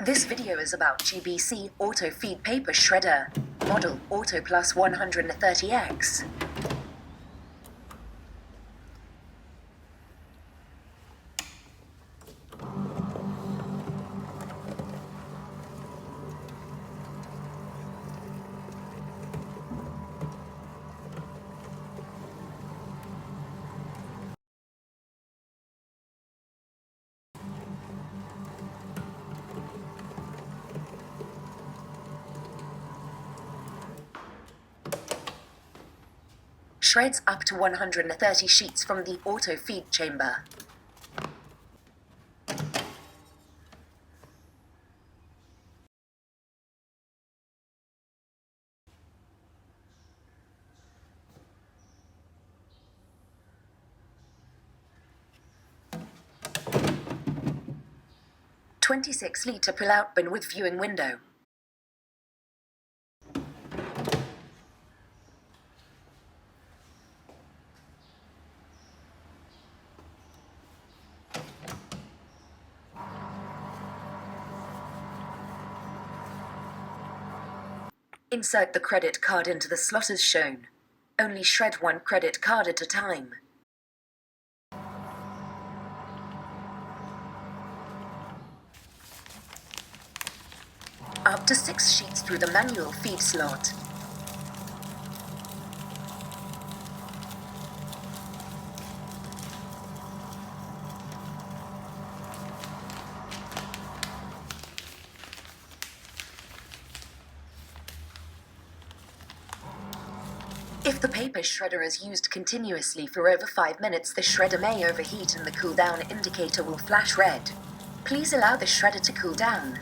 This video is about GBC Autofeed paper shredder, model Auto Plus 130X. Shreds up to 130 sheets from the auto feed chamber. "26-litre pull-out bin with viewing window." Insert the credit card into the slot as shown. Only shred one credit card at a time. Up to 6 sheets through the manual feed slot. If the paper shredder is used continuously for over 5 minutes, the shredder may overheat and the cool down indicator will flash red. Please allow the shredder to cool down.